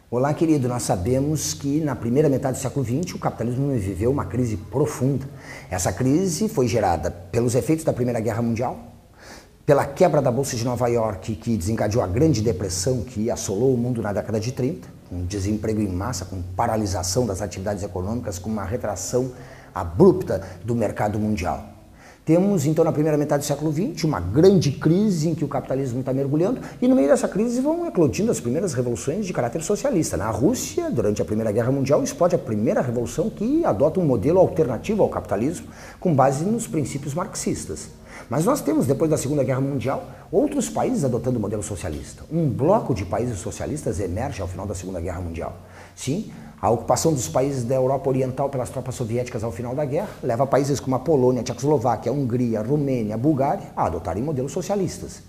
Olá, querido. Nós sabemos que na primeira metade do século XX o capitalismo viveu uma crise profunda. Essa crise foi gerada pelos efeitos da Primeira Guerra Mundial, pela quebra da Bolsa de Nova York, que desencadeou a Grande Depressão que assolou o mundo na década de 30, com desemprego em massa, com paralisação das atividades econômicas, com uma retração abrupta do mercado mundial. Temos, então, na primeira metade do século XX, uma grande crise em que o capitalismo está mergulhando e no meio dessa crise vão eclodindo as primeiras revoluções de caráter socialista. Na Rússia, durante a Primeira Guerra Mundial, explode a primeira revolução que adota um modelo alternativo ao capitalismo com base nos princípios marxistas. Mas nós temos, depois da Segunda Guerra Mundial, outros países adotando o modelo socialista. Um bloco de países socialistas emerge ao final da Segunda Guerra Mundial. Sim, a ocupação dos países da Europa Oriental pelas tropas soviéticas ao final da guerra leva países como a Polônia, a Tchecoslováquia, a Hungria, a Romênia, a Bulgária a adotarem modelos socialistas.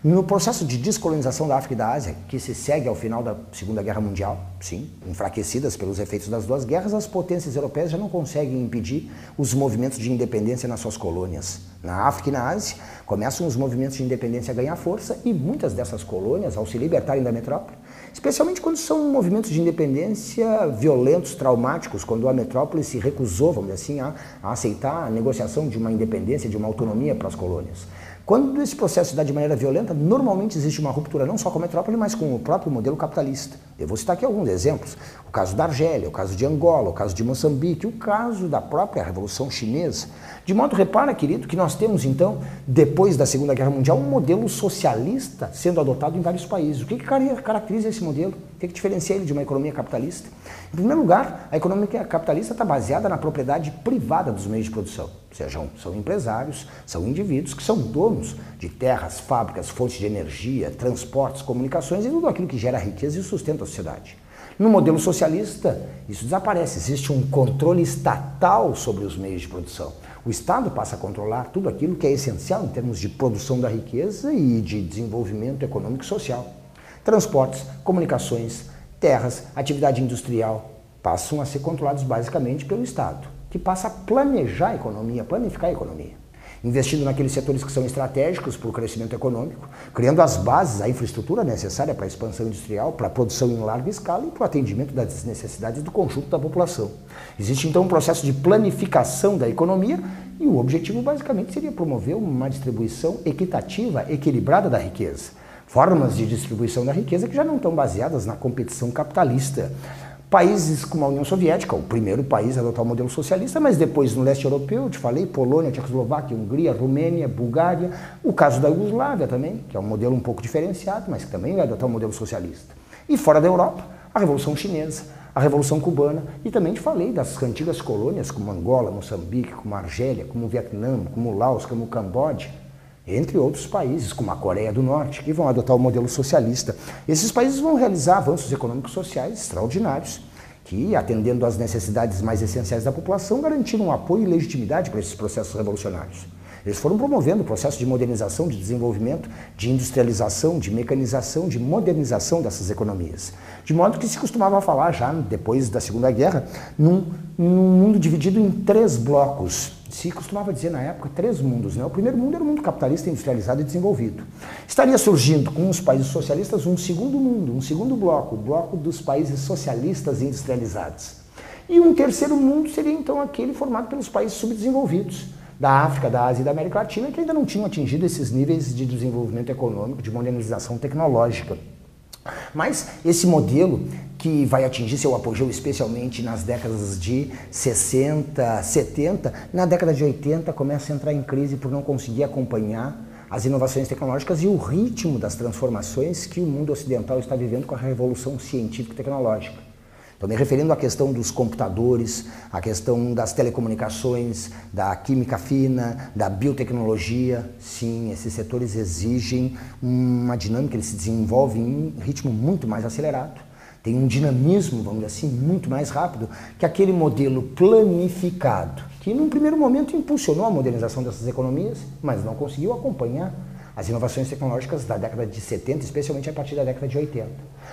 No processo de descolonização da África e da Ásia, que se segue ao final da Segunda Guerra Mundial, sim, enfraquecidas pelos efeitos das duas guerras, as potências europeias já não conseguem impedir os movimentos de independência nas suas colônias. Na África e na Ásia, começam os movimentos de independência a ganhar força e muitas dessas colônias, ao se libertarem da metrópole, especialmente quando são movimentos de independência violentos, traumáticos, quando a metrópole se recusou, vamos dizer assim, a aceitar a negociação de uma independência, de uma autonomia para as colônias. Quando esse processo se dá de maneira violenta, normalmente existe uma ruptura não só com a metrópole, mas com o próprio modelo capitalista. Eu vou citar aqui alguns exemplos. O caso da Argélia, o caso de Angola, o caso de Moçambique, o caso da própria Revolução Chinesa. De modo, repara, querido, que nós temos, então, depois da Segunda Guerra Mundial, um modelo socialista sendo adotado em vários países. O que caracteriza esse modelo? O que diferencia ele de uma economia capitalista? Em primeiro lugar, a economia capitalista está baseada na propriedade privada dos meios de produção. Ou seja, são empresários, são indivíduos que são donos de terras, fábricas, fontes de energia, transportes, comunicações e tudo aquilo que gera riqueza e sustenta a sociedade. No modelo socialista, isso desaparece. Existe um controle estatal sobre os meios de produção. O Estado passa a controlar tudo aquilo que é essencial em termos de produção da riqueza e de desenvolvimento econômico e social. Transportes, comunicações, terras, atividade industrial passam a ser controlados basicamente pelo Estado, que passa a planejar a economia, planificar a economia, investindo naqueles setores que são estratégicos para o crescimento econômico, criando as bases, a infraestrutura necessária para a expansão industrial, para a produção em larga escala e para o atendimento das necessidades do conjunto da população. Existe então um processo de planificação da economia e o objetivo basicamente seria promover uma distribuição equitativa, equilibrada da riqueza. Formas de distribuição da riqueza que já não estão baseadas na competição capitalista. Países como a União Soviética, o primeiro país a adotar o modelo socialista, mas depois no leste europeu, eu te falei, Polônia, Tchecoslováquia, Hungria, Romênia, Bulgária, o caso da Iugoslávia também, que é um modelo um pouco diferenciado, mas que também vai adotar o modelo socialista. E fora da Europa, a Revolução Chinesa, a Revolução Cubana, e também te falei das antigas colônias como Angola, Moçambique, como Argélia, como Vietnã, como Laos, como Camboja, entre outros países, como a Coreia do Norte, que vão adotar o modelo socialista. Esses países vão realizar avanços econômicos sociais extraordinários, que, atendendo às necessidades mais essenciais da população, garantiram apoio e legitimidade para esses processos revolucionários. Eles foram promovendo o processo de modernização, de desenvolvimento, de industrialização, de mecanização, de modernização dessas economias. De modo que se costumava falar, já depois da Segunda Guerra, num mundo dividido em 3 blocos. Se costumava dizer na época 3 mundos, né? O primeiro mundo era o mundo capitalista, industrializado e desenvolvido. Estaria surgindo com os países socialistas um segundo mundo, um segundo bloco, o bloco dos países socialistas e industrializados. E um terceiro mundo seria então aquele formado pelos países subdesenvolvidos, da África, da Ásia e da América Latina, que ainda não tinham atingido esses níveis de desenvolvimento econômico, de modernização tecnológica. Mas esse modelo, que vai atingir seu apogeu especialmente nas décadas de 60, 70, na década de 80 começa a entrar em crise por não conseguir acompanhar as inovações tecnológicas e o ritmo das transformações que o mundo ocidental está vivendo com a revolução científica e tecnológica. Estou me referindo à questão dos computadores, à questão das telecomunicações, da química fina, da biotecnologia. Sim, esses setores exigem uma dinâmica, eles se desenvolvem em ritmo muito mais acelerado. Tem um dinamismo, vamos dizer assim, muito mais rápido que aquele modelo planificado, que num primeiro momento impulsionou a modernização dessas economias, mas não conseguiu acompanhar as inovações tecnológicas da década de 70, especialmente a partir da década de 80.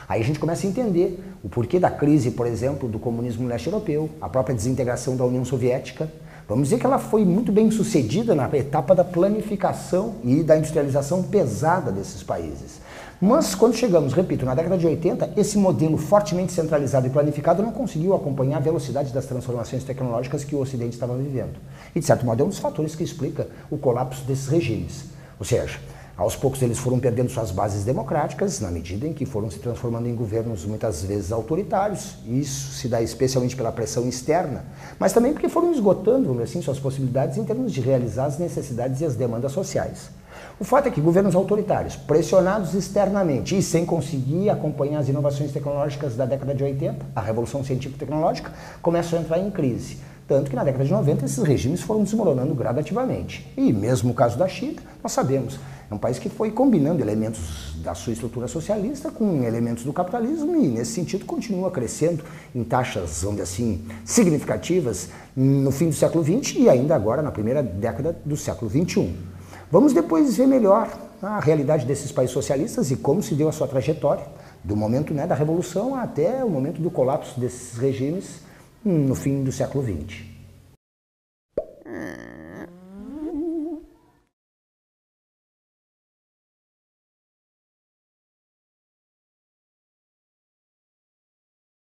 Aí a gente começa a entender o porquê da crise, por exemplo, do comunismo no leste europeu, a própria desintegração da União Soviética. Vamos dizer que ela foi muito bem sucedida na etapa da planificação e da industrialização pesada desses países. Mas quando chegamos, repito, na década de 80, esse modelo fortemente centralizado e planificado não conseguiu acompanhar a velocidade das transformações tecnológicas que o Ocidente estava vivendo. E, de certo modo, é um dos fatores que explica o colapso desses regimes. Ou seja, aos poucos eles foram perdendo suas bases democráticas, na medida em que foram se transformando em governos muitas vezes autoritários. Isso se dá especialmente pela pressão externa, mas também porque foram esgotando, vamos dizer assim, suas possibilidades em termos de realizar as necessidades e as demandas sociais. O fato é que governos autoritários, pressionados externamente e sem conseguir acompanhar as inovações tecnológicas da década de 80, a revolução científico-tecnológica, começam a entrar em crise. Tanto que na década de 90 esses regimes foram desmoronando gradativamente. E mesmo o caso da China, nós sabemos, é um país que foi combinando elementos da sua estrutura socialista com elementos do capitalismo e, nesse sentido, continua crescendo em taxas, vamos dizer assim, significativas no fim do século XX e ainda agora na primeira década do século XXI. Vamos depois ver melhor a realidade desses países socialistas e como se deu a sua trajetória, do momento da Revolução até o momento do colapso desses regimes no fim do século XX.